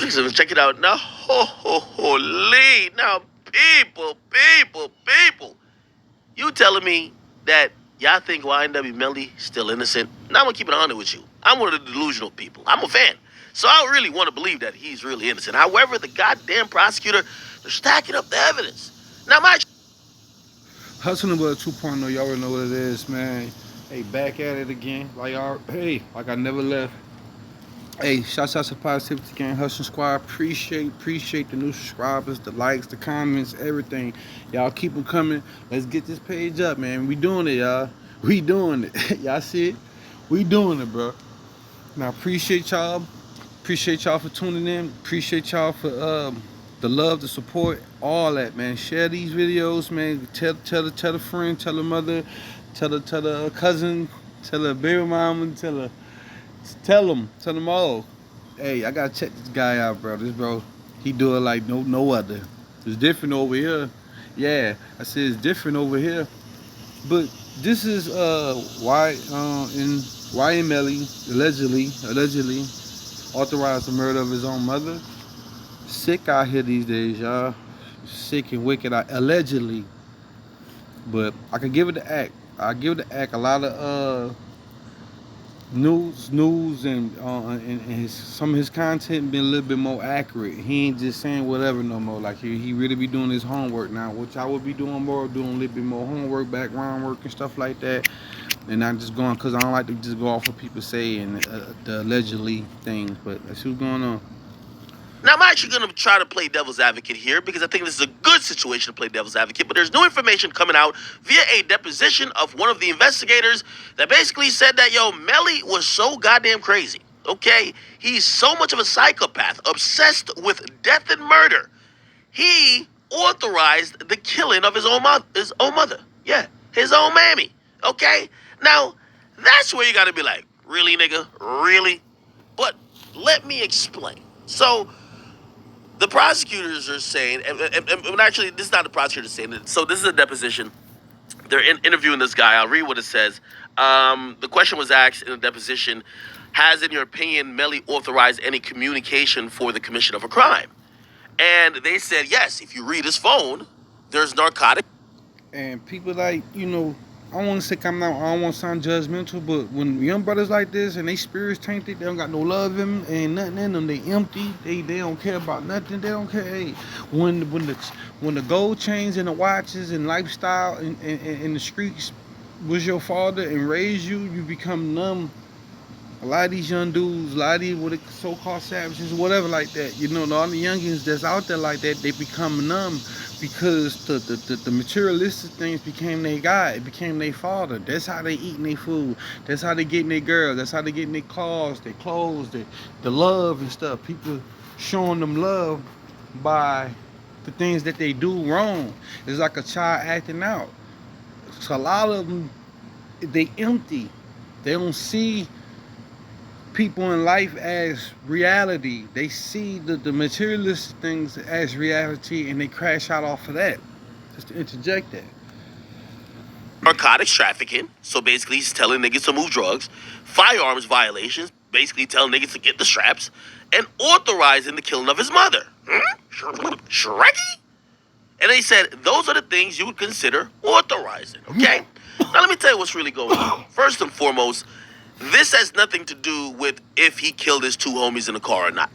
So check it out now. Holy. Now, people. You telling me that y'all think YNW Melly still innocent? Now I'm gonna keep it honest with you. I'm one of the delusional people. I'm a fan. So I really want to believe that he's really innocent. However, the goddamn prosecutor, they're stacking up the evidence. Now my Hustling with a 2.0, y'all already know what it is, man. Hey, back at it again. Like I never left. Hey, shouts out to Positivity Gang Hustling Squad. Appreciate the new subscribers, the likes, the comments, everything. Y'all keep them coming. Let's get this page up, man. We doing it, y'all. We doing it. Y'all see it? We doing it, bro. Now appreciate y'all. Appreciate y'all for tuning in. Appreciate y'all for the love, the support, all that, man. Share these videos, man. Tell a friend, tell a mother, tell a cousin, tell a baby mama, tell them all. Hey, I gotta check this guy out, bro. This bro, he do it like no other. It's different over here. Yeah, I said it's different over here. But this is in Melly allegedly authorized the murder of his own mother. Sick out here these days, y'all. Sick and wicked, allegedly. But I can give it the act. I give it the act. A lot of news, and some of his content been a little bit more accurate. He ain't just saying whatever no more. Like he really be doing his homework now, which I would be doing more, doing a little bit more homework, background work, and stuff like that. And not just going because I don't like to just go off what people say and the allegedly things. But that's what's going on. Now, I'm actually going to try to play devil's advocate here because I think this is a good situation to play devil's advocate. But there's new information coming out via a deposition of one of the investigators that basically said that, Melly was so goddamn crazy. Okay? He's so much of a psychopath, obsessed with death and murder. He authorized the killing of his own mother. Yeah, his own mammy. Okay? Now, that's where you got to be like, really, nigga? Really? But let me explain. So, the prosecutors are saying, and actually, this is not the prosecutor saying it. So this is a deposition. They're interviewing this guy. I'll read what it says. The question was asked in the deposition: has, in your opinion, Melly authorized any communication for the commission of a crime? And they said yes. If you read his phone, there's narcotics. And people I don't want to say I don't want to sound judgmental, but when young brothers like this and they spirits tainted, they don't got no love in them and nothing in them. They empty. They don't care about nothing. They don't care. Hey, when the gold chains and the watches and lifestyle in the streets was your father and raised you, you become numb. A lot of these young dudes, a lot of these what so-called savages, whatever like that, all the youngins that's out there like that, they become numb because the materialistic things became their God. It became their father. That's how they eating their food. That's how they getting their girls. That's how they getting their cars, their clothes, the love and stuff. People showing them love by the things that they do wrong. It's like a child acting out. So a lot of them, they empty. They don't see people in life as reality. They see the materialistic things as reality and they crash out off of that. Just to interject that. Narcotics trafficking. So basically, he's telling niggas to move drugs. Firearms violations. Basically, telling niggas to get the straps. And authorizing the killing of his mother. Shrekky? And they said those are the things you would consider authorizing. Okay? Now, let me tell you what's really going on. First and foremost, this has nothing to do with if he killed his two homies in the car or not.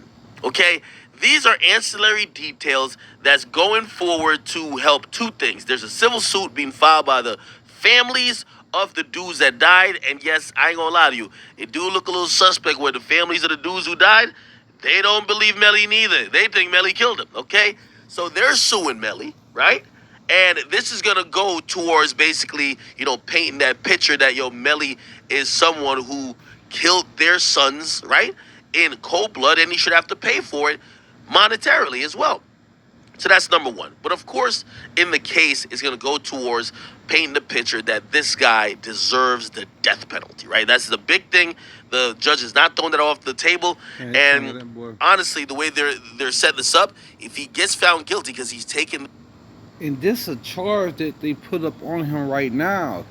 Okay? These are ancillary details that's going forward to help two things. There's a civil suit being filed by the families of the dudes that died. And yes, I ain't gonna lie to you. It do look a little suspect where the families of the dudes who died, they don't believe Melly neither. They think Melly killed him. Okay? So they're suing Melly, right? And this is gonna go towards basically, painting that picture that Melly is someone who killed their sons, right, in cold blood, and he should have to pay for it monetarily as well. So that's number one. But of course, in the case, it's gonna go towards painting the picture that this guy deserves the death penalty, right? That's the big thing. The judge is not throwing that off the table. And honestly, the way they're setting this up, if he gets found guilty because he's taken. And this a charge that they put up on him right now.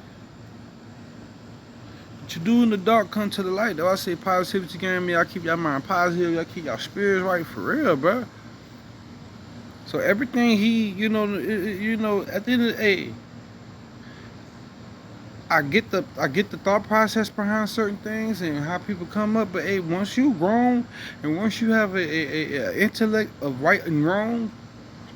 What you do in the dark come to the light. Though I say positivity game me, I keep y'all mind positive, y'all keep y'all spirits right for real, bro. So everything he, at the end of the day, I get the thought process behind certain things and how people come up. But hey, once you grown and once you have a intellect of right and wrong,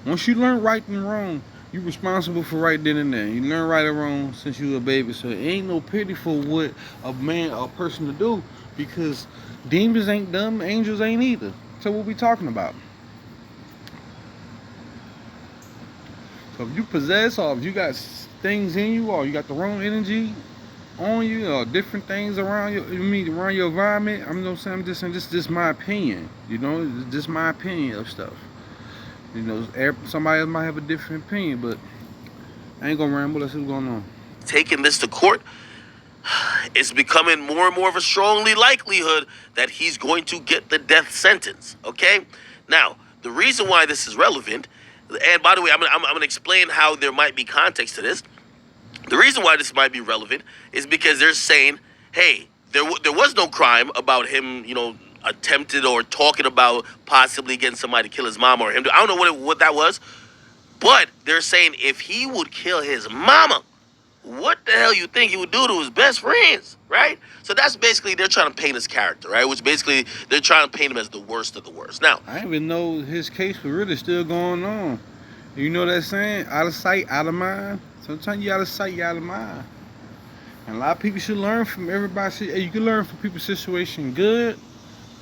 once you learn right and wrong, you responsible for right then and there. You learn right and wrong since you a baby. So it ain't no pity for what a man or a person to do because demons ain't dumb, angels ain't either. So what we talking about? So if you possess or if you got things in you or you got the wrong energy on you or different things around around your environment, I'm just saying this my opinion. It's just my opinion of stuff. Somebody else might have a different opinion, but I ain't gonna ramble. Let's see what's going on. Taking this to court, it's becoming more and more of a strongly likelihood that he's going to get the death sentence. Okay? Now, the reason why this is relevant, and by the way, I'm gonna explain how there might be context to this. The reason why this might be relevant is because they're saying, hey, there was no crime about him, attempted or talking about possibly getting somebody to kill his mom or him. I don't know what that was, but they're saying if he would kill his mama, what the hell you think he would do to his best friends, right? So that's basically they're trying to paint his character, right? Which basically they're trying to paint him as the worst of the worst. Now, I didn't even know his case was really still going on. You know that saying, out of sight, out of mind? Sometimes you out of sight, you out of mind. And a lot of people should learn from everybody. You can learn from people's situation good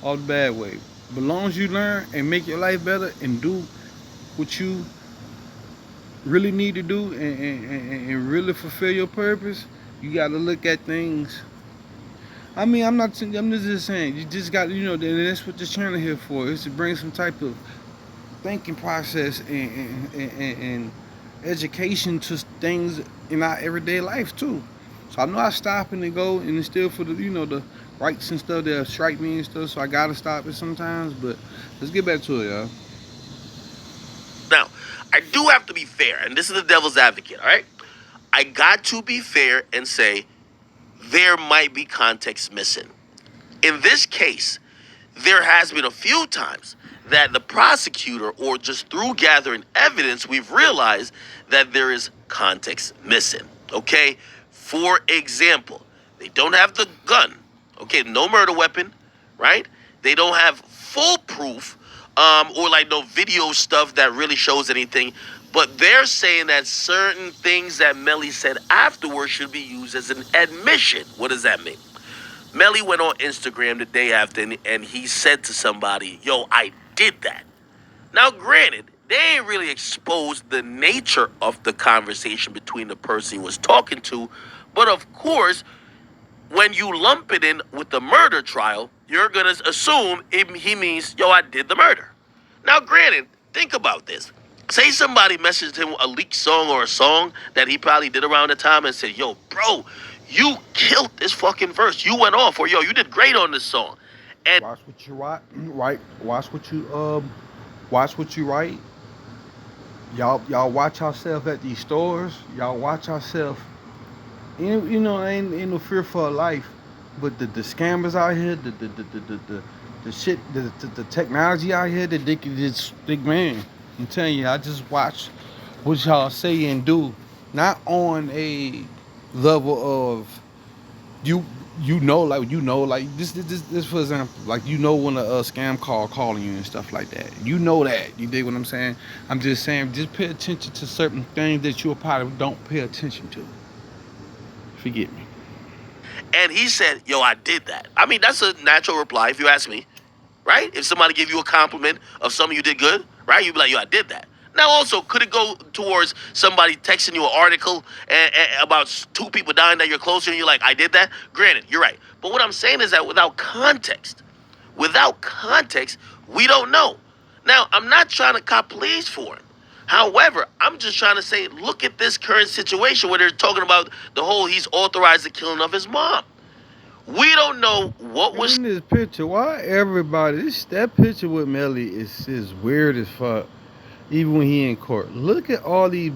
or the bad way. But as long as you learn and make your life better and do what you really need to do and really fulfill your purpose, you got to look at things. I'm just saying, you just got, and that's what this channel here for, is to bring some type of thinking process and education to things in our everyday life too. So I know I stop and go and it's still for the rights and stuff that strike me and stuff. So I gotta stop it sometimes. But let's get back to it, y'all. now, I do have to be fair, and this is the devil's advocate, all right? I got to be fair and say there might be context missing. In this case, there has been a few times that the prosecutor, or just through gathering evidence, we've realized that there is context missing. Okay? For example, they don't have the gun. Okay, no murder weapon, right? They don't have full proof, or like no video stuff that really shows anything. But they're saying that certain things that Melly said afterwards should be used as an admission. What does that mean? Melly went on Instagram the day after and he said to somebody, yo, I did that. Now, granted, they ain't really exposed the nature of the conversation between the person he was talking to. But of course, when you lump it in with the murder trial, you're going to assume he means, yo, I did the murder. Now, granted, think about this. Say somebody messaged him a leaked song or a song that he probably did around the time and said, yo, bro, you killed this fucking verse. You went off, or yo, you did great on this song. And Watch what you write. Watch what you write. Y'all watch yourself at these stores. Y'all watch yourself. Ain't no fear for life. But the scammers out here, the shit, the technology out here, that they can just think, man. I'm telling you, I just watch what y'all say and do, not on a level of you like this for example, like when a scam call calling you and stuff like that. That. You dig what I'm saying? I'm just saying, just pay attention to certain things that you probably don't pay attention to. Forget me. and he said, yo, I did that. I mean, that's a natural reply if you ask me, right? If somebody gave you a compliment of something you did good, right? You'd be like, yo, I did that. Now, also, could it go towards somebody texting you an article about two people dying that you're closer and you're like, I did that? Granted, you're right. But what I'm saying is that without context, we don't know. Now, I'm not trying to cop pleas for him. However, I'm just trying to say, look at this current situation where they're talking about the whole he's authorized the killing of his mom. We don't know what was. In this picture, why everybody? That picture with Melly is weird as fuck. Even when he in court, look at all these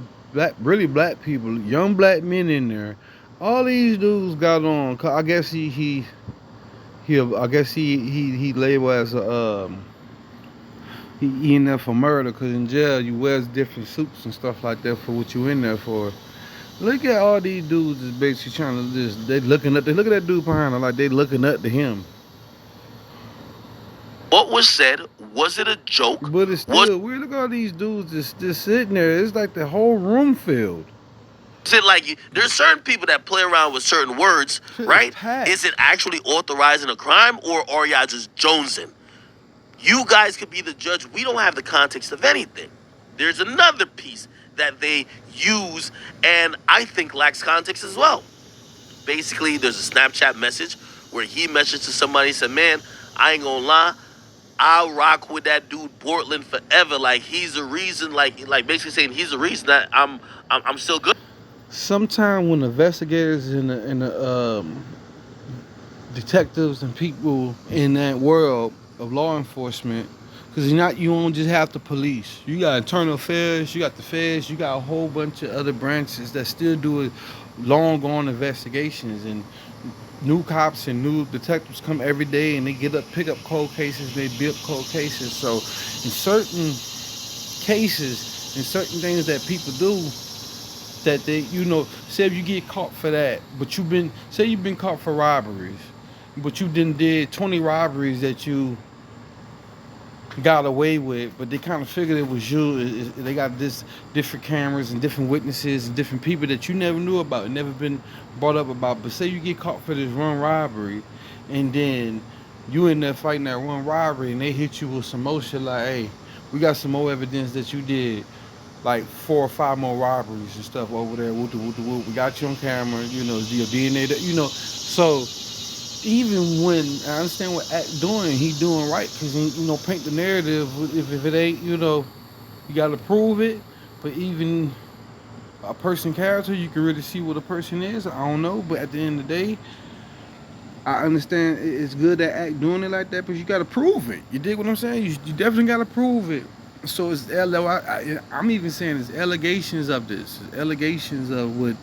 really black people, young black men in there. All these dudes got on. I guess I guess he labeled as a he in there for murder. Cause in jail you wears different suits and stuff like that for what you in there for. Look at all these dudes is basically trying to just they look at that dude behind her like they looking up to him. What was said? Was it a joke? But it's Was still weird. Look at all these dudes just sitting there. It's like the whole room filled. it like there's certain people that play around with certain words, Shit is right? packed. Is it actually authorizing a crime or are y'all just jonesing? You guys could be the judge. We don't have the context of anything. There's another piece that they use and I think lacks context as well. Basically, there's a Snapchat message where he messaged to somebody and said, man, I ain't gonna lie, I'll rock with that dude Portland forever. Like he's the reason, like basically saying he's the reason that I'm still good. Sometimes when investigators and the detectives and people in that world of law enforcement, because you don't just have the police. You got internal affairs, you got the feds, you got a whole bunch of other branches that still do long gone investigations, and new cops and new detectives come every day and they get up pick up cold cases, they build cold cases. So in certain cases and certain things that people do that they say if you get caught for that, but you've been caught for robberies, but you did 20 robberies that you got away with, but they kind of figured it was you. They got this different cameras and different witnesses and different people that you never knew about and never been brought up about. But say you get caught for this one robbery, and then you in there fighting that one robbery, and they hit you with some more shit like, hey, we got some more evidence that you did like 4 or 5 more robberies and stuff over there. We got you on camera. Your DNA. So even when I understand what Act doing, he doing right because he paint the narrative. If it ain't you got to prove it. But even a person character, you can really see what a person is. I don't know, but at the end of the day, I understand it's good that Act doing it like that, but you got to prove it. You dig what I'm saying? You definitely got to prove it. So it's I'm even saying it's allegations of this, allegations of what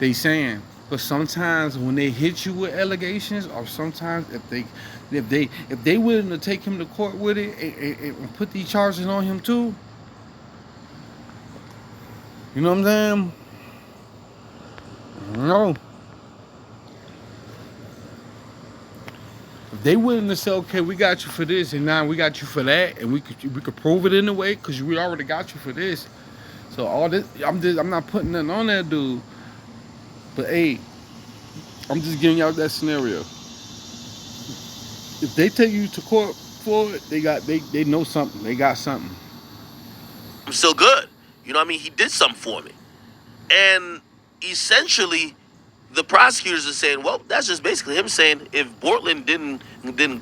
they saying. But sometimes when they hit you with allegations, or sometimes if they willing to take him to court with it and put these charges on him too, you know what I'm saying? No. If they willing to say, okay, we got you for this, and now we got you for that, and we could prove it in a way, because we already got you for this. So all this, I'm not putting nothing on that dude. But hey, I'm just giving y'all that scenario. If they take you to court for it, they know something. They got something. I'm still good. You know what I mean? He did something for me. And essentially, the prosecutors are saying, well, that's just basically him saying if Portland didn't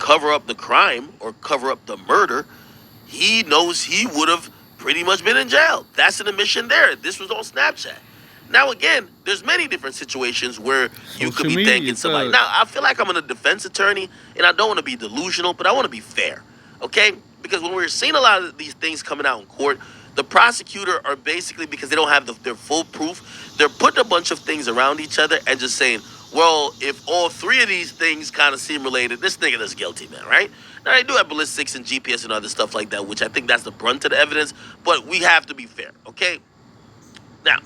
cover up the crime or cover up the murder, he knows he would have pretty much been in jail. That's an admission there. This was on Snapchat. Now again, there's many different situations where you could Social be media, thanking somebody. cuz. Now I feel like I'm a defense attorney, and I don't want to be delusional, but I want to be fair, okay? Because when we're seeing a lot of these things coming out in court, the prosecutor are basically, because they don't have their full proof, they're putting a bunch of things around each other and just saying, well, if all three of these things kind of seem related, this nigga is guilty, man, right? Now, they do have ballistics and GPS and other stuff like that, which I think that's the brunt of the evidence, but we have to be fair, okay? Now,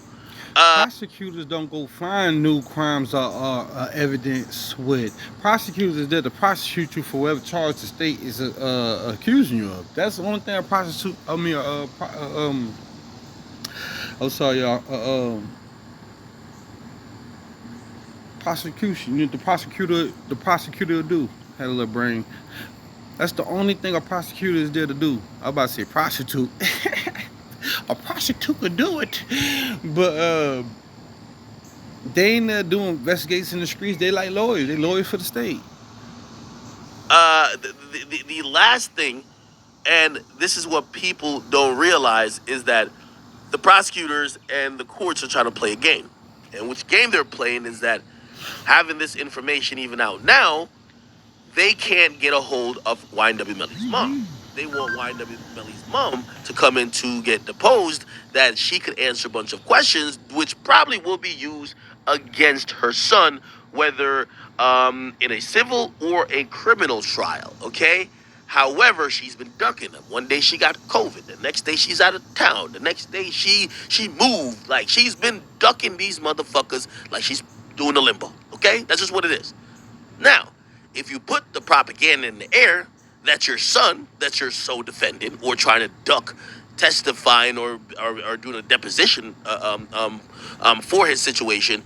Prosecutors don't go find new crimes or evidence with. Prosecutors is there to prosecute you for whatever charge the state is accusing you of. That's the only thing a prosecute. I'm sorry, y'all. Prosecution. The prosecutor will do. Had a little brain. That's the only thing a prosecutor is there to do. I was about to say prostitute. A prostitute could do it, but they ain't there doing investigations in the streets. They like lawyers. They lawyers for the state. the last thing, and this is what people don't realize, is that the prosecutors and the courts are trying to play a game. And which game they're playing is that having this information even out now, they can't get a hold of YNW Melly's mom. They want YNW Melly's mom to come in to get deposed, that she could answer a bunch of questions, which probably will be used against her son, whether in a civil or a criminal trial. Okay. However, she's been ducking them. One day she got COVID. The next day she's out of town. The next day she moved. Like, she's been ducking these motherfuckers like she's doing a limbo. Okay, that's just what it is. Now, if you put the propaganda in the air that your son, that you're so defending or trying to duck testifying or doing a deposition for his situation,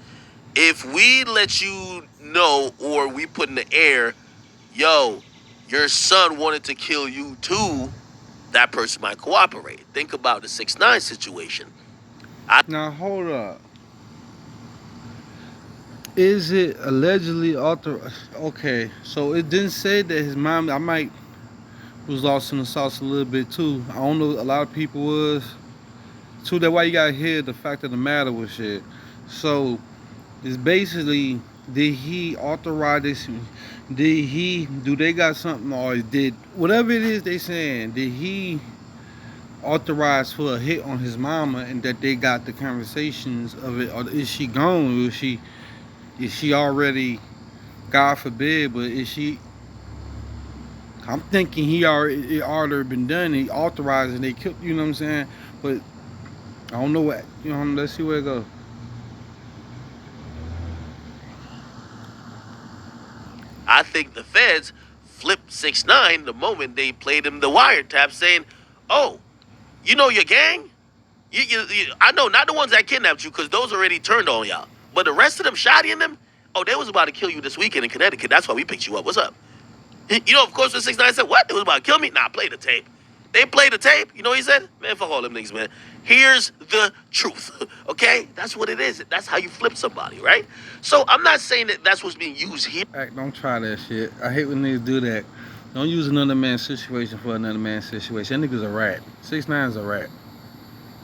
if we let you know or we put in the air, yo, your son wanted to kill you too, that person might cooperate. Think about the 6ix9ine situation. Now hold up. Is it allegedly authorized? Okay, so it didn't say that his mom. I might was lost in the sauce a little bit too. I don't know. A lot of people was too. That's why you gotta hear the fact of the matter with shit. So it's basically, did he authorize this? Did he? Do they got something, or did whatever it is they saying? Did he authorize for a hit on his mama, and that they got the conversations of it, or is she gone? Or is she already? God forbid, but is she? I'm thinking it already been done. He authorized and they killed. You know what I'm saying? But I don't know what. You know, let's see where it goes. I think the feds flipped 6ix9ine the moment they played him the wiretap, saying, "Oh, you know your gang? I know not the ones that kidnapped you, because those already turned on y'all. But the rest of them, Shotty and them, oh, they was about to kill you this weekend in Connecticut. That's why we picked you up. What's up?" You know, of course, when 6ix9ine said, "What? They was about to kill me?" Nah, play the tape. They played the tape. You know what he said? "Man, fuck all them niggas, man. Here's the truth." Okay? That's what it is. That's how you flip somebody, right? So I'm not saying that that's what's being used here. Don't try that shit. I hate when niggas do that. Don't use another man's situation for another man's situation. That nigga's a rat. 6ix9ine's a rat.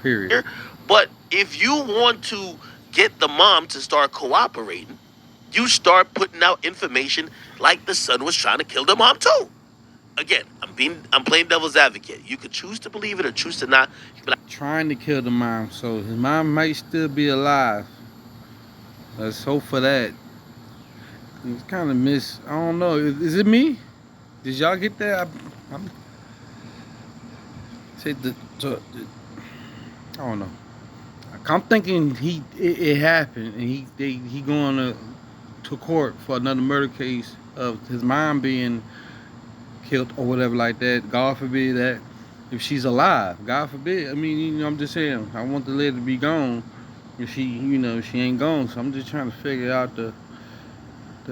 Period. But if you want to get the mom to start cooperating, you start putting out information like the son was trying to kill the mom too. Again, I'm playing devil's advocate. You could choose to believe it or choose to not. Trying to kill the mom, so his mom might still be alive. Let's hope for that. It's kind of I don't know. Is it me? Did y'all get that? I'm say I don't know. I'm thinking it happened, and he going to court for another murder case of his mom being killed or whatever like that. God forbid that, if she's alive. God forbid. I mean, you know, I'm just saying. I want the lady to be gone. If she, you know, she ain't gone. So I'm just trying to figure out the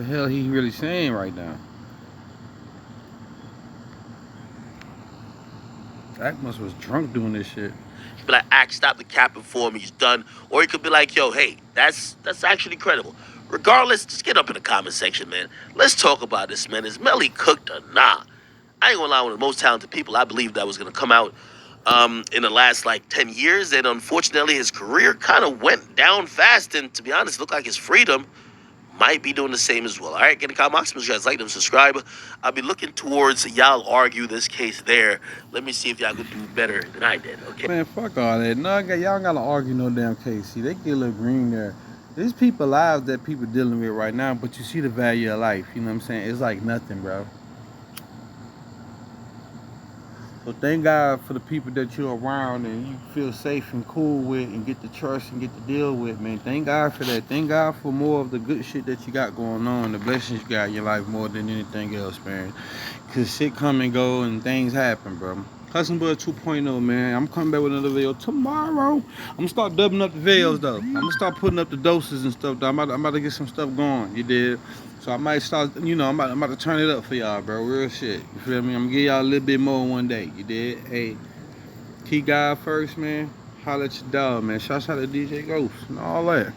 hell he really saying right now. Atmos was drunk doing this shit. He'd be like, "Act, stop the capping for him. He's done." Or he could be like, "Yo, hey, that's actually credible." Regardless, just get up in the comment section, man. Let's talk about this, man. Is Melly cooked or nah? I ain't gonna lie, one of the most talented people I believe that was gonna come out in the last like 10 years. And unfortunately, his career kind of went down fast. And to be honest, looked like his freedom might be doing the same as well. All right, get in the comment box. Make sure you guys like them, subscribe. I'll be looking towards y'all argue this case there. Let me see if y'all could do better than I did, okay? Man, fuck all that. No, y'all gotta argue no damn case. See, they get a little green there. There's people lives that people dealing with right now, but you see the value of life. You know what I'm saying? It's like nothing, bro. So thank God for the people that you're around and you feel safe and cool with and get to trust and get to deal with, man. Thank God for that. Thank God for more of the good shit that you got going on, the blessings you got in your life more than anything else, man. Because shit come and go and things happen, bro. Hussleinbudent 2.0, man. I'm coming back with another video tomorrow. I'm going to start doubling up the videos, though. I'm going to start putting up the doses and stuff, though. I'm about to get some stuff going, you did. So I might start, you know, I'm about to turn it up for y'all, bro. Real shit. You feel me? I'm going to give y'all a little bit more one day, you did. Hey, keep God first, man. Holla at your dog, man. Shouts out to DJ Ghost and all that.